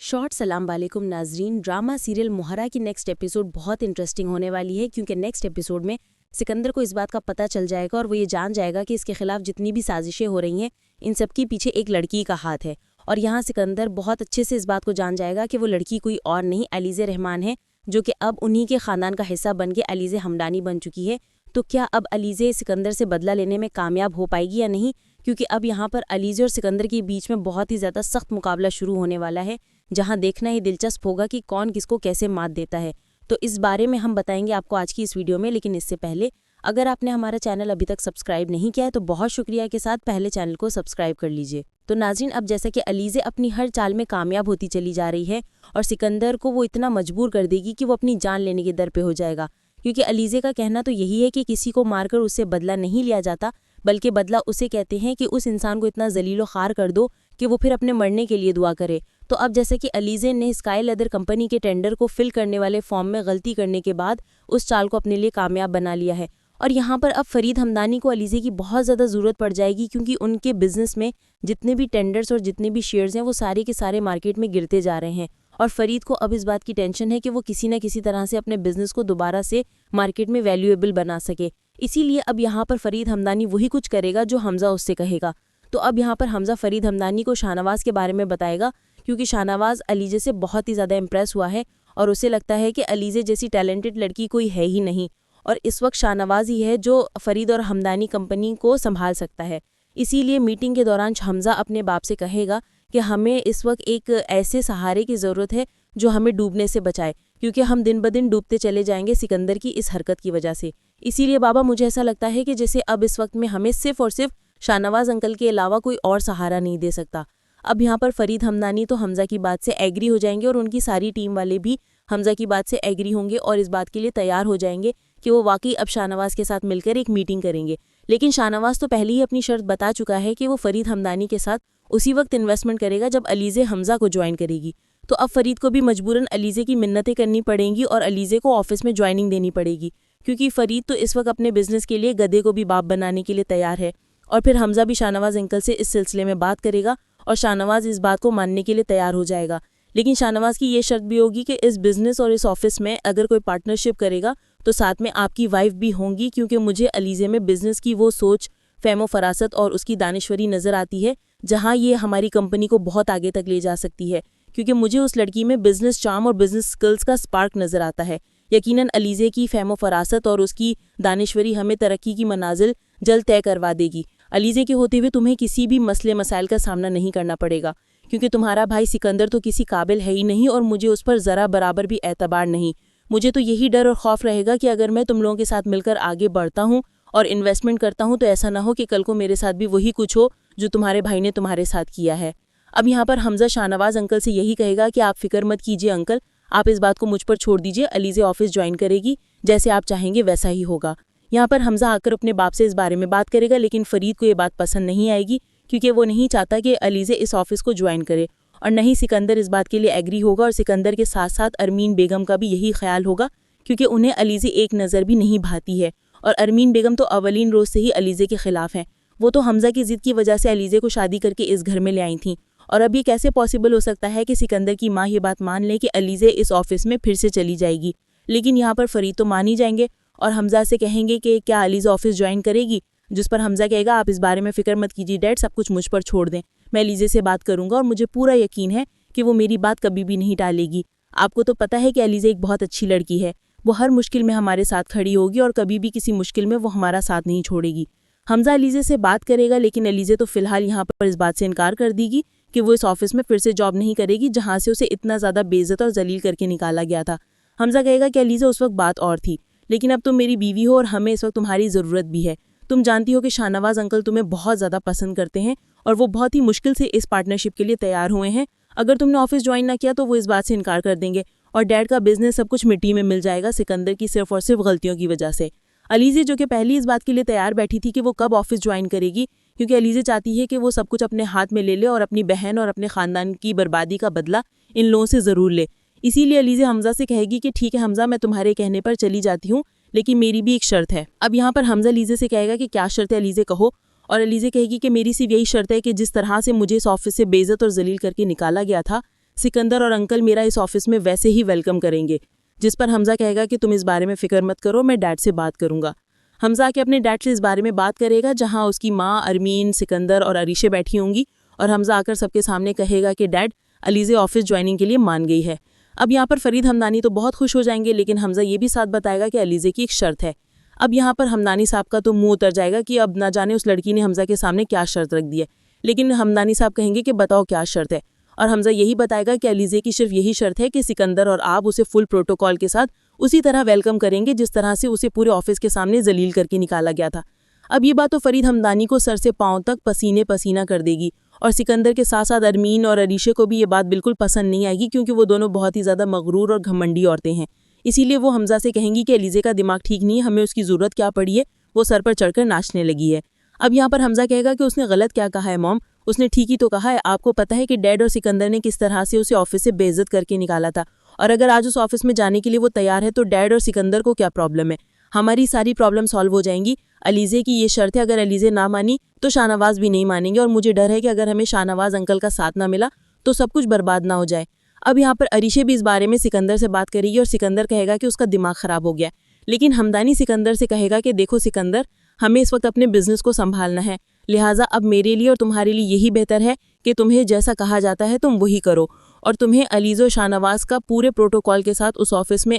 Short सलाम वालेकुम नाजरीन। ड्रामा सीरियल मोहरा की नेक्स्ट एपिसोड बहुत इंटरेस्टिंग होने वाली है, क्योंकि नेक्स्ट एपिसोड में सिकंदर को इस बात का पता चल जाएगा और वो ये जान जाएगा कि इसके खिलाफ जितनी भी साजिशें हो रही हैं इन सब के पीछे एक लड़की का हाथ है। और यहाँ सिकंदर बहुत अच्छे से इस बात को जान जाएगा कि वो लड़की कोई और नहीं अलीज़े रहमान है, जो कि अब उन्हीं के ख़ानदान का हिस्सा बन के अलीज़े हमदानी बन चुकी है। तो क्या अब अलीज़े सिकंदर से बदला लेने में कामयाब हो पाएगी या नहीं, क्योंकि अब यहाँ पर अलीज़े और सिकंदर के बीच में बहुत ही ज़्यादा सख्त मुकाबला शुरू होने वाला है, जहां देखना ही दिलचस्प होगा कि कौन किसको कैसे मात देता है। तो इस बारे में हम बताएंगे आपको आज की इस वीडियो में। लेकिन इससे पहले अगर आपने हमारा चैनल अभी तक सब्सक्राइब नहीं किया है तो बहुत शुक्रिया के साथ पहले चैनल को सब्सक्राइब कर लीजिए। तो नाज़रीन, अब जैसा कि अलीज़े अपनी हर चाल में कामयाब होती चली जा रही है और सिकंदर को वो इतना मजबूर कर देगी कि वो अपनी जान लेने के दर पे हो जाएगा, क्योंकि अलीज़े का कहना तो यही है कि किसी को मारकर उससे बदला नहीं लिया जाता, बल्कि बदला उसे कहते हैं कि उस इंसान को इतना जलीलो खार कर दो कि वो फिर अपने मरने के लिए दुआ करे। तो अब जैसे कि अलीज़े ने स्काई लेदर कंपनी के टेंडर को फिल करने वाले फॉर्म में गलती करने के बाद उस चाल को अपने लिए कामयाब बना लिया है, और यहाँ पर अब फरीद हमदानी को अलीज़े की बहुत ज़्यादा ज़रूरत पड़ जाएगी, क्योंकि उनके बिजनेस में जितने भी टेंडर्स और जितने भी शेयर्स हैं वो सारे के सारे मार्केट में गिरते जा रहे हैं। और फरीद को अब इस बात की टेंशन है कि वो किसी न किसी तरह से अपने बिजनेस को दोबारा से मार्केट में वैल्यूएबल बना सके। इसीलिए अब यहाँ पर फरीद हमदानी वही कुछ करेगा जो हमज़ा उससे कहेगा। तो अब यहाँ पर हमज़ा फरीद हमदानी को शाहनवाज़ के बारे में बताएगा, क्योंकि शाहनवाज़ अलीज़े से बहुत ही ज़्यादा इम्प्रेस हुआ है और उसे लगता है कि अलीज़े जैसी टैलेंटेड लड़की कोई है ही नहीं, और इस वक्त शाहनवाज़ ही है जो फरीद और हमदानी कंपनी को संभाल सकता है। इसीलिए मीटिंग के दौरान हमज़ा अपने बाप से कहेगा कि हमें इस वक्त एक ऐसे सहारे की ज़रूरत है जो हमें डूबने से बचाए, क्योंकि हम दिन ब दिन डूबते चले जाएंगे सिकंदर की इस हरकत की वजह से। इसीलिए बाबा, मुझे ऐसा लगता है कि जैसे अब इस वक्त में हमें सिर्फ और सिर्फ शाहनवाज़ अंकल के अलावा कोई और सहारा नहीं दे सकता। अब यहाँ पर फरीद हमदानी तो हमज़ा की बात से एग्री हो जाएंगे और उनकी सारी टीम वाले भी हमज़ा की बात से एग्री होंगे और इस बात के लिए तैयार हो जाएंगे कि वो वाकई अब शाहनवाज़ के साथ मिलकर एक मीटिंग करेंगे। लेकिन शाहनवाज़ तो पहले ही अपनी शर्त बता चुका है कि वो फरीद हमदानी के साथ उसी वक्त इन्वेस्टमेंट करेगा जब अलीज़े हमज़ा को ज्वाइन करेगी। तो अब फरीद को भी मजबूरन अलीज़े की मिन्नतें करनी पड़ेंगी और अलीज़े को ऑफिस में ज्वाइनिंग देनी पड़ेगी, क्योंकि फरीद तो इस वक्त अपने बिजनेस के लिए गधे को भी बाप बनाने के लिए तैयार है। और फिर हमज़ा भी शाहनवाज़ अंकल से इस सिलसिले में बात करेगा और शाहनवाज़ इस बात को मानने के लिए तैयार हो जाएगा। लेकिन शाहनवाज़ की ये शर्त भी होगी कि इस बिज़नेस और इस ऑफिस में अगर कोई पार्टनरशिप करेगा तो साथ में आपकी वाइफ भी होंगी, क्योंकि मुझे अलीज़े में बिज़नेस की वो सोच, फ़हम फरासत और उसकी दानिश्वरी नज़र आती है जहाँ ये हमारी कंपनी को बहुत आगे तक ले जा सकती है, क्योंकि मुझे उस लड़की में बिज़नेस चार्म और बिज़नेस स्किल्स का स्पार्क नज़र आता है। यकीनन अलीज़े की फ़हम फरासत और उसकी दानिश्वरी हमें तरक्की की मनाजिल जल्द तय करवा देगी। अलीज़े के होते हुए तुम्हें किसी भी मसले मसाइल का सामना नहीं करना पड़ेगा, क्योंकि तुम्हारा भाई सिकंदर तो किसी काबिल है ही नहीं और मुझे उस पर ज़रा बराबर भी एतबार नहीं। मुझे तो यही डर और खौफ रहेगा कि अगर मैं तुम लोगों के साथ मिलकर आगे बढ़ता हूँ और इन्वेस्टमेंट करता हूँ तो ऐसा ना हो कि कल को मेरे साथ भी वही कुछ हो जो तुम्हारे भाई ने तुम्हारे साथ किया है। अब यहाँ पर हमज़ा शाहनवाज़ अंकल से यही कहेगा कि आप फिक्र मत कीजिए अंकल, आप इस बात को मुझ पर छोड़ दीजिए, अलीज़े ऑफिस ज्वाइन करेगी, जैसे आप चाहेंगे वैसा ही होगा। यहाँ पर हमज़ा आकर अपने बाप से इस बारे में बात करेगा, लेकिन फरीद को ये बात पसंद नहीं आएगी, क्योंकि वो नहीं चाहता कि अलीज़े इस ऑफिस को ज्वाइन करे, और नहीं सिकंदर इस बात के लिए एग्री होगा। और सिकंदर के साथ साथ अरमीन बेगम का भी यही ख्याल होगा, क्योंकि उन्हें अलीज़े एक नज़र भी नहीं भाती है, और अरमीन बेगम तो अवलीन रोज़ से ही अलीज़े के खिलाफ हैं। वो तो हमज़ा की ज़िद की वजह से अलीज़े को शादी करके इस घर में ले आई थीं, और अब ये कैसे पॉसिबल हो सकता है कि सिकंदर की माँ ये बात मान ले कि अलीज़े इस ऑफिस में फिर से चली जाएगी। लेकिन यहाँ पर फरीद तो मान ही जाएंगे और हमज़ा से कहेंगे कि क्या अलीज़े ऑफिस ज्वाइन करेगी, जिस पर हमज़ा कहेगा आप इस बारे में फ़िक्र मत कीजिए डैड, सब कुछ मुझ पर छोड़ दें, मैं अलीज़े से बात करूँगा और मुझे पूरा यकीन है कि वो मेरी बात कभी भी नहीं टालेगी। आपको तो पता है कि अलीज़े एक बहुत अच्छी लड़की है, वो हर मुश्किल में हमारे साथ खड़ी होगी और कभी भी किसी मुश्किल में वो हमारा साथ नहीं छोड़ेगी। हमज़ा अलीज़े से बात करेगा, लेकिन अलीज़े तो फ़िलहाल यहाँ पर इस बात से इनकार कर देगी कि वो इस ऑफिस में फिर से जॉब नहीं करेगी जहाँ से उसे इतना ज़्यादा बेइज्जत और जलील करके निकाला गया था। हमज़ा कहेगा कि अलीज़े उस वक्त बात और थी, लेकिन अब तुम मेरी बीवी हो और हमें इस वक्त तुम्हारी ज़रूरत भी है। तुम जानती हो कि शाहनवाज़ अंकल तुम्हें बहुत ज़्यादा पसंद करते हैं और वो बहुत ही मुश्किल से इस पार्टनरशिप के लिए तैयार हुए हैं। अगर तुमने ऑफिस ज्वाइन ना किया तो वो इस बात से इनकार कर देंगे और डैड का बिजनेस सब कुछ मिट्टी में मिल जाएगा सिकंदर की सिर्फ और सिर्फ गलतियों की वजह से। अलीज़े जो कि पहले इस बात के लिए तैयार बैठी थी कि वो कब ऑफिस ज्वाइन करेगी, क्योंकि अलीज़े चाहती है कि वो सब कुछ अपने हाथ में ले ले और अपनी बहन और अपने ख़ानदान की बर्बादी का बदला इन लोगों से ज़रूर ले। इसीलिए अलीज़े हमज़ा से कहेगी कि ठीक है हमज़ा, मैं तुम्हारे कहने पर चली जाती हूँ, लेकिन मेरी भी एक शर्त है। अब यहाँ पर हमज़ा अलीज़े से कहेगा कि क्या शर्त है अलीज़े कहो, और अलीज़े कहेगी कि मेरी सिर्फ यही शर्त है कि जिस तरह से मुझे इस ऑफिस से बेइज्जत और जलील करके निकाला गया था, सिकंदर और अंकल मेरा इस ऑफिस में वैसे ही वेलकम करेंगे। जिस पर हमजा कहेगा कि तुम इस बारे में फिक्र मत करो, मैं डैड से बात करूंगा। हमजा के अपने डैड से इस बारे में बात करेगा, जहां उसकी माँ, अरमीन, सिकंदर और अरीशे बैठी होंगी, और हमजा आकर सबके सामने कहेगा कि डैड, अलीज़े ऑफिस ज्वाइनिंग के लिए मान गई है। अब यहाँ पर फरीद हमदानी तो बहुत खुश हो जाएंगे, लेकिन हमजा ये भी साथ बताएगा कि अलीज़े की एक शर्त है। अब यहाँ पर हमदानी साहब का तो मुंह उतर जाएगा कि अब ना जाने उस लड़की ने हमजा के सामने क्या शर्त रख दी है। लेकिन हमदानी साहब कहेंगे कि बताओ क्या शर्त है, और हमजा यही बताएगा कि अलीज़े की सिर्फ यही शर्त है कि सिकंदर और आप उसे फुल प्रोटोकॉल के साथ उसी तरह वेलकम करेंगे जिस तरह से उसे पूरे ऑफिस के सामने जलील करके निकाला गया था। अब ये बात तो फरीद हमदानी को सर से पांव तक पसीने पसीना कर देगी, और सिकंदर के साथ साथ अरमीन और अरीशे को भी ये बात बिल्कुल पसंद नहीं आएगी, क्योंकि वो दोनों बहुत ही ज़्यादा मगरूर और घमंडी औरतें हैं। इसीलिए वो हमजा से कहेंगी कि अलीज़े का दिमाग ठीक नहीं है, हमें उसकी ज़रूरत क्या पड़ी है, वो सर पर चढ़कर नाचने लगी है। अब यहाँ पर हमजा कहेगा कि उसने गलत क्या कहा है मॉम, उसने ठीक ही तो कहा है। आपको पता है कि डैड और सिकंदर ने किस तरह से उसे ऑफिस से बेइज्जत करके निकाला था, और अगर आज उस ऑफिस में जाने के लिए वो तैयार है तो डैड और सिकंदर को क्या प्रॉब्लम है? हमारी सारी प्रॉब्लम सॉल्व हो जाएंगी। अलीज़े की ये शर्त है, अगर अलीज़े ना मानी तो शाहनवाज भी नहीं मानेंगे, और मुझे डर है कि अगर हमें शाहनवाज अंकल का साथ ना मिला तो सब कुछ बर्बाद ना हो जाए। अब यहाँ पर अरीशे भी इस बारे में सिकंदर से बात करेगी, और सिकंदर कहेगा कि उसका दिमाग ख़राब हो गया। लेकिन हमदानी सिकंदर से कहेगा कि देखो सिकंदर, हमें इस वक्त अपने बिजनेस को संभालना है, लिहाजा अब मेरे लिए और तुम्हारे लिए यही बेहतर है कि तुम्हें जैसा कहा जाता है तुम वही करो, और तुम्हें अलीज़ और शाहनवाज का पूरे प्रोटोकॉल के साथ उस ऑफिस में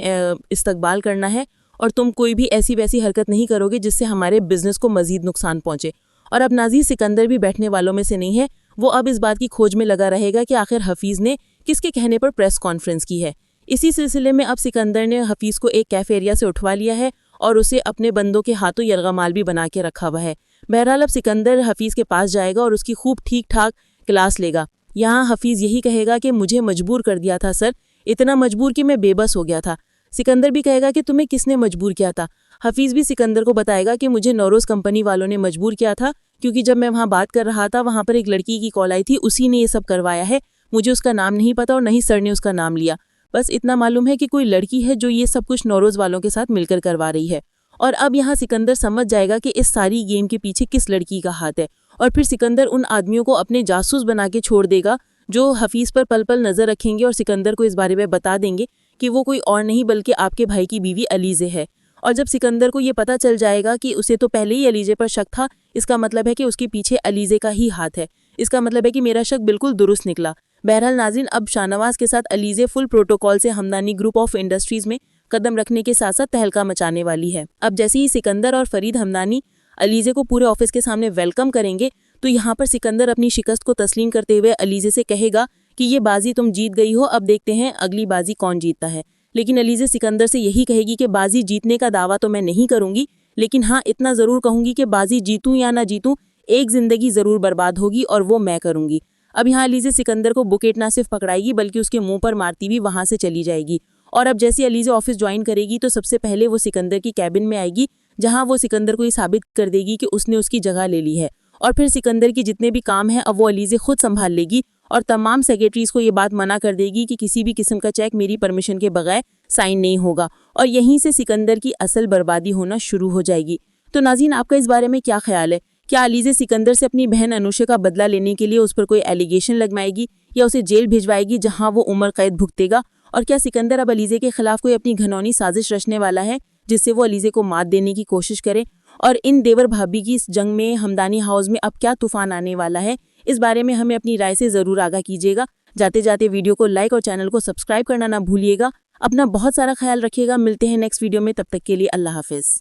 इस्तकबाल करना है, और तुम कोई भी ऐसी वैसी हरकत नहीं करोगे जिससे हमारे बिजनेस को मजीद नुकसान पहुंचे। और अब नाज़ीर सिकंदर भी बैठने वालों में से नहीं है, वो अब इस बात की खोज में लगा रहेगा कि आखिर हफीज़ ने किसके कहने पर प्रेस कॉन्फ्रेंस की है। इसी सिलसिले में अब सिकंदर ने हफीज़ को एक कैफ़े एरिया से उठवा लिया है, और उसे अपने बंदों के हाथों यरगमाल भी बना के रखा हुआ है। बहरहाल अब सिकंदर हफीज़ के पास जाएगा और उसकी खूब ठीक ठाक क्लास लेगा। यहाँ हफीज़ यही कहेगा कि मुझे मजबूर कर दिया था सर, इतना मजबूर कि मैं बेबस हो गया था। सिकंदर भी कहेगा कि तुम्हें किसने मजबूर किया था? हफीज़ भी सिकंदर को बताएगा कि मुझे नौरोज़ कंपनी वालों ने मजबूर किया था, क्योंकि जब मैं वहाँ बात कर रहा था वहाँ पर एक लड़की की कॉल आई थी, उसी ने ये सब करवाया है। मुझे उसका नाम नहीं पता और नहीं सर ने उसका नाम लिया, बस इतना मालूम है कि कोई लड़की है जो ये सब कुछ नौरोज़ वालों के साथ मिलकर करवा रही है। और अब यहाँ सिकंदर समझ जाएगा कि इस सारी गेम के पीछे किस लड़की का हाथ है, और फिर सिकंदर उन आदमियों को अपने जासूस बना के छोड़ देगा जो हफीज़ पर पल पल नज़र रखेंगे और सिकंदर को इस बारे में बता देंगे कि वो कोई और नहीं बल्कि आपके भाई की बीवी अलीज़े है। और जब सिकंदर को ये पता चल जाएगा कि उसे तो पहले ही अलीज़े पर शक था, इसका मतलब है कि उसके पीछे अलीज़े का ही हाथ है। इसका मतलब है कि मेरा शक बिल्कुल दुरुस्त निकला। बहरहाल नाज़रीन, अब शाहनवाज के साथ अलीज़े फुल प्रोटोकॉल से हमदानी ग्रुप ऑफ इंडस्ट्रीज़ में कदम रखने के साथ साथ तहलका मचाने वाली है। अब जैसे ही सिकंदर और फरीद हमदानी अलीज़े को पूरे ऑफिस के सामने वेलकम करेंगे, तो यहाँ पर सिकंदर अपनी शिकस्त को तस्लीम करते हुए अलीज़े से कहेगा कि ये बाजी तुम जीत गई हो, अब देखते हैं अगली बाजी कौन जीतता है। लेकिन अलीज़े सिकंदर से यही कहेगी कि बाजी जीतने का दावा तो मैं नहीं करूंगी, लेकिन हाँ इतना ज़रूर कहूंगी कि बाजी जीतूं या ना जीतूं, एक ज़िंदगी ज़रूर बर्बाद होगी और वो मैं करूंगी। अब यहाँ अलीज़े सिकंदर को बुकेट ना सिर्फ पकड़ाएगी बल्कि उसके मुंह पर मारती भी वहाँ से चली जाएगी। और अब जैसे अलीज़े ऑफिस ज्वाइन करेगी तो सबसे पहले वो सिकंदर की कैबिन में आएगी, जहाँ वो सिकंदर को ये साबित कर देगी कि उसने उसकी जगह ले ली है। और फिर सिकंदर की जितने भी काम हैं अब वो अलीज़े खुद संभाल लेगी, और तमाम सेक्रेटरीज़ को ये बात मना कर देगी कि किसी भी किस्म का चेक मेरी परमिशन के बगैर साइन नहीं होगा, और यहीं से सिकंदर की असल बर्बादी होना शुरू हो जाएगी। तो नाज़रीन, आपका इस बारे में क्या ख्याल है? क्या अलीज़े सिकंदर से अपनी बहन अनुषा का बदला लेने के लिए उस पर कोई एलिगेशन लगवाएगी या उसे जेल भिजवाएगी जहां वो उम्र कैद भुगतेगा? और क्या सिकंदर अब अलीज़े के खिलाफ कोई अपनी घनौनी साजिश रचने वाला है जिससे वो अलीज़े को मात देने की कोशिश करे? और इन देवर भाभी की इस जंग में हमदानी हाउस में अब क्या तूफान आने वाला है, इस बारे में हमें अपनी राय से ज़रूर आगाह कीजिएगा। जाते जाते वीडियो को लाइक और चैनल को सब्सक्राइब करना ना भूलिएगा। अपना बहुत सारा ख्याल रखिएगा। मिलते हैं नेक्स्ट वीडियो में, तब तक के लिए अल्लाह हाफिज़।